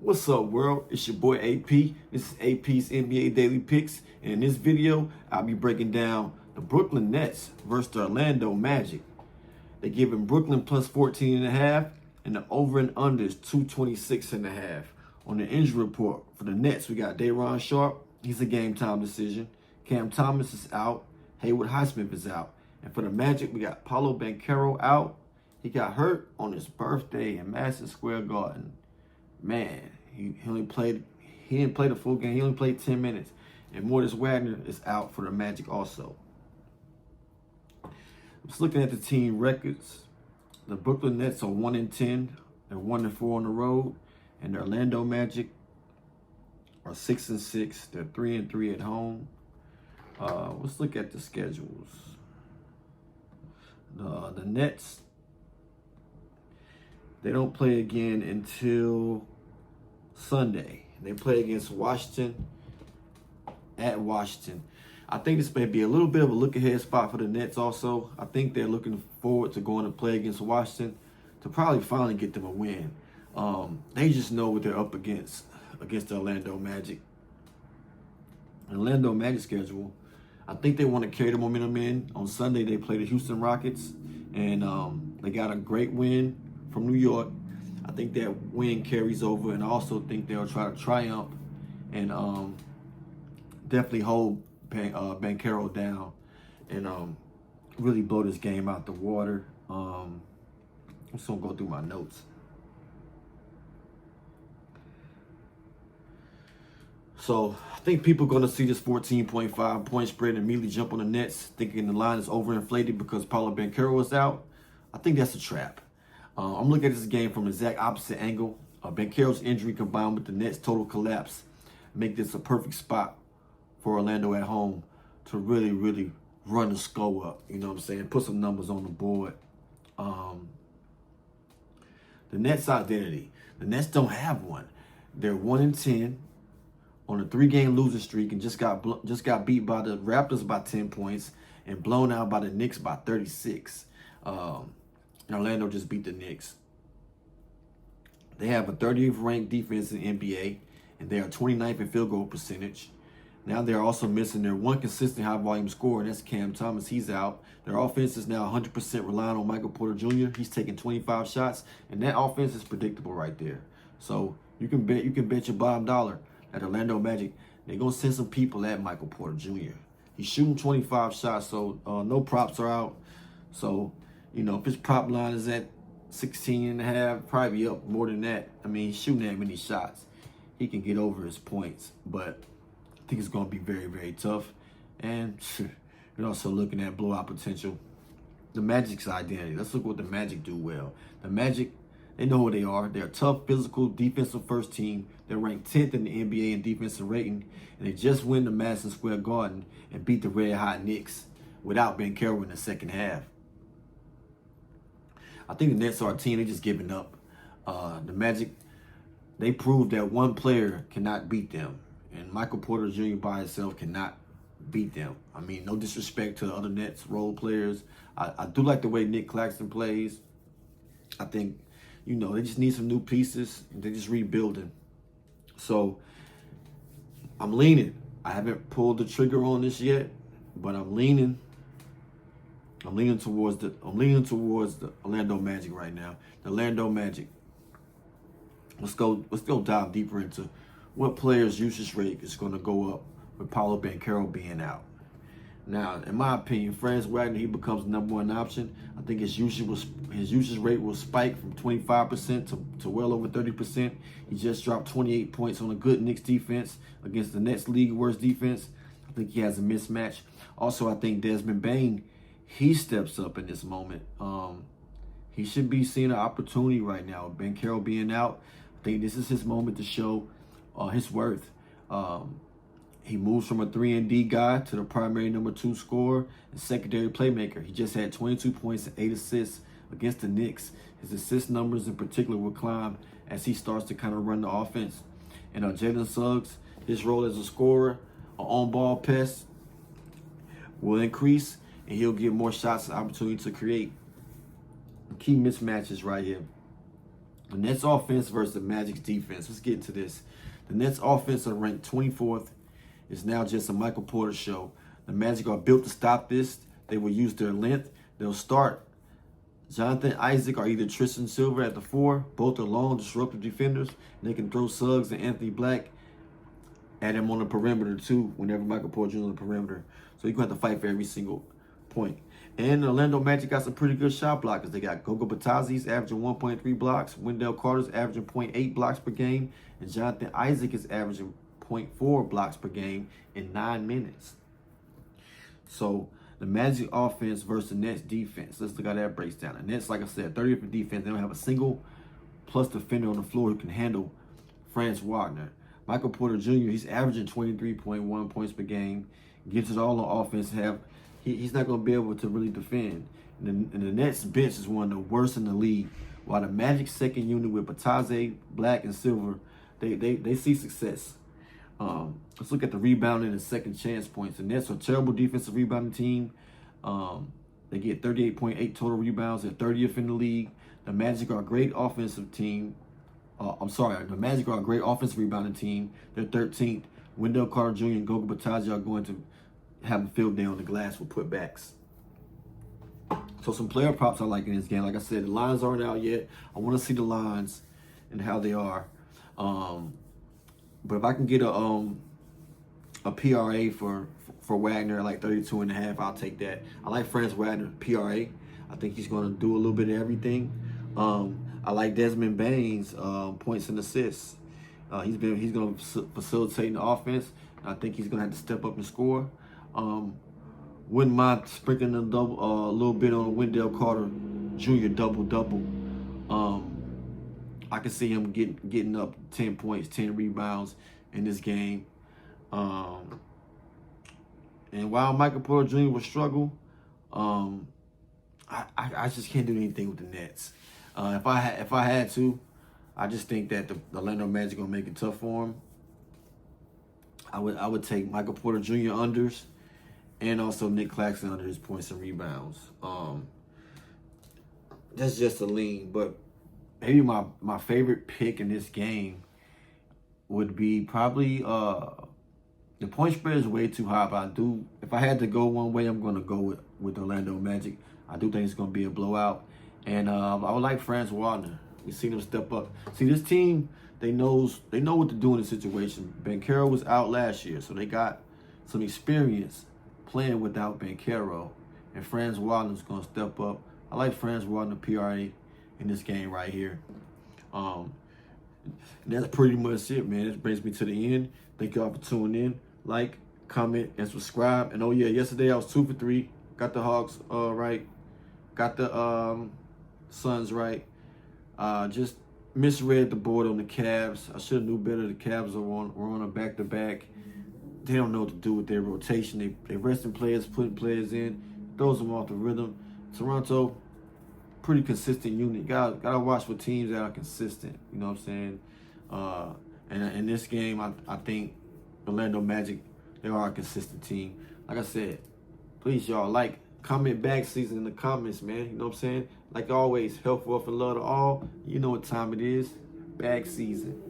What's up, world? It's your boy AP. This is AP's NBA Daily Picks. And in this video, I'll be breaking down the Brooklyn Nets versus the Orlando Magic. They're giving Brooklyn plus 14.5, and the over and under is 226.5. On the injury report for the Nets, we got Day'Ron Sharpe. He's a game time decision. Cam Thomas is out. Haywood Highsmith is out. And for the Magic, we got Paolo Banchero out. He got hurt on his birthday in Madison Square Garden. Man, he didn't play the full game. He only played 10 minutes. And Mortis Wagner is out for the Magic also. Just looking at the team records, the Brooklyn Nets are 1-10. They're 1-4 on the road. And the Orlando Magic are 6-6. They're 3-3 at home. Let's look at the schedules. The Nets, they don't play again until Sunday. They play against Washington at Washington. I think this may be a little bit of a look-ahead spot for the Nets also. I think they're looking forward to going to play against Washington to probably finally get them a win. They just know what they're up against the Orlando Magic. Orlando Magic schedule, I think they want to carry the momentum in. On Sunday, they play the Houston Rockets, and they got a great win from New York. I think that win carries over, and I also think they'll try to triumph and definitely hold Banchero down and really blow this game out the water. I'm just gonna go through my notes. So I think people are going to see this 14.5 point spread and immediately jump on the Nets, thinking the line is overinflated because Paolo Banchero is out. I think that's a trap. I'm looking at this game from the exact opposite angle. Banchero's injury combined with the Nets' total collapse make this a perfect spot for Orlando at home to really, really run the score up. You know what I'm saying? Put some numbers on the board. The Nets' identity. The Nets don't have one. They're 1-10 on a 3-game losing streak and just got beat by the Raptors by 10 points and blown out by the Knicks by 36. Orlando just beat the Knicks. They have a 30th ranked defense in the NBA, and they are 29th in field goal percentage. Now they're also missing their one consistent high volume scorer, and that's Cam Thomas. He's out. Their offense is now 100% relying on Michael Porter Jr. He's taking 25 shots, and that offense is predictable right there. So you can bet your bottom dollar at Orlando Magic, they're going to send some people at Michael Porter Jr. He's shooting 25 shots, so no props are out. So, you know, if his prop line is at 16.5, probably up more than that. I mean, he's shooting that many shots. He can get over his points, but I think it's going to be very, very tough. And you're also looking at blowout potential. The Magic's identity. Let's look what the Magic do well. The Magic, they know who they are. They're a tough, physical, defensive first team. They're ranked 10th in the NBA in defensive rating, and they just win the Madison Square Garden and beat the red-hot Knicks without Banchero in the second half. I think the Nets are a team, they're just giving up. The Magic, they proved that one player cannot beat them, and Michael Porter Jr. by himself cannot beat them. I mean, no disrespect to the other Nets role players. I do like the way Nick Claxton plays. I think, you know, they just need some new pieces. They're just rebuilding. So I'm leaning. I haven't pulled the trigger on this yet, but I'm leaning towards the Orlando Magic right now. The Orlando Magic. Let's go dive deeper into what players' usage rate is going to go up with Paolo Banchero being out. Now, in my opinion, Franz Wagner, he becomes the number one option. I think his usage rate will spike from 25% to well over 30%. He just dropped 28 points on a good Knicks defense against the Nets league worst defense. I think he has a mismatch. Also, I think Desmond Bane, he steps up in this moment. He should be seeing an opportunity right now. Banchero being out, I think this is his moment to show his worth. He moves from a 3-and-D guy to the primary number 2 scorer and secondary playmaker. He just had 22 points and 8 assists against the Knicks. His assist numbers in particular will climb as he starts to kind of run the offense. And Jalen Suggs, his role as a scorer, an on-ball pest, will increase, and he'll get more shots and opportunity to create. Key mismatches right here. The Nets offense versus the Magic's defense. Let's get into this. The Nets offense are ranked 24th. It's now just a Michael Porter show. The Magic are built to stop this. They will use their length. They'll start Jonathan Isaac or either Tristan Silver at the 4. Both are long, disruptive defenders. And they can throw Suggs and Anthony Black at him on the perimeter too, whenever Michael Porter Jr. on the perimeter. So you're going to have to fight for every single point. And the Orlando Magic got some pretty good shot blockers. They got Goga Batazzi's averaging 1.3 blocks. Wendell Carter's averaging 0.8 blocks per game. And Jonathan Isaac is averaging 0.4 blocks per game in 9 minutes. So the Magic offense versus the Nets defense. Let's look how that breaks down. The Nets, like I said, 30th in defense. They don't have a single plus defender on the floor who can handle Franz Wagner. Michael Porter Jr., he's averaging 23.1 points per game. Gets it all on offense. He's not going to be able to really defend. And the Nets bench is one of the worst in the league. While the Magic second unit with Batadze, Black, and Silver, they see success. Let's look at the rebounding and second chance points. The Nets are a terrible defensive rebounding team. They get 38.8 total rebounds. They're 30th in the league. The Magic are a great offensive team. The Magic are a great offensive rebounding team. They're 13th. Wendell Carter Jr. and Goga Batadze are going to have a field day on the glass with putbacks. So some player props I like in this game. Like I said, the lines aren't out yet. I want to see the lines and how they are. But if I can get a PRA for Wagner at like 32.5, I'll take that. I like Franz Wagner PRA. I think he's going to do a little bit of everything. I like Desmond Bane's points and assists. He's going to facilitate the offense. I think he's going to have to step up and score. Wouldn't mind sprinkling a little bit on Wendell Carter Jr. double-double. I can see him getting up 10 points, 10 rebounds in this game. And while Michael Porter Jr. will struggle, I just can't do anything with the Nets. If I had to, I just think that the Orlando Magic gonna make it tough for him. I would take Michael Porter Jr. unders, and also Nick Claxton under his points and rebounds. That's just a lean, but maybe my favorite pick in this game would be probably the point spread is way too high, but if I had to go one way, I'm gonna go with Orlando Magic. I do think it's gonna be a blowout, and I would like Franz Wagner. We've seen him step up. See, this team, they know what to do in this situation. Banchero was out last year, so they got some experience playing without Banchero, and Franz Wagner's gonna step up. I like Franz Wagner PRA in this game right here. And that's pretty much it, man. This brings me to the end. Thank y'all for tuning in. Like, comment, and subscribe. And oh yeah, yesterday I was 2 for 3. Got the Hawks right. Got the Suns right. Just misread the board on the Cavs. I should have knew better. The Cavs were on a back-to-back. They don't know what to do with their rotation. They resting players, putting players in, throws them off the rhythm. Toronto, pretty consistent unit. Gotta watch for teams that are consistent. You know what I'm saying? And in this game, I think Orlando Magic, they are a consistent team. Like I said, please y'all comment bag season in the comments, man. You know what I'm saying? Like always, health, wealth, and love to all. You know what time it is. Bag season.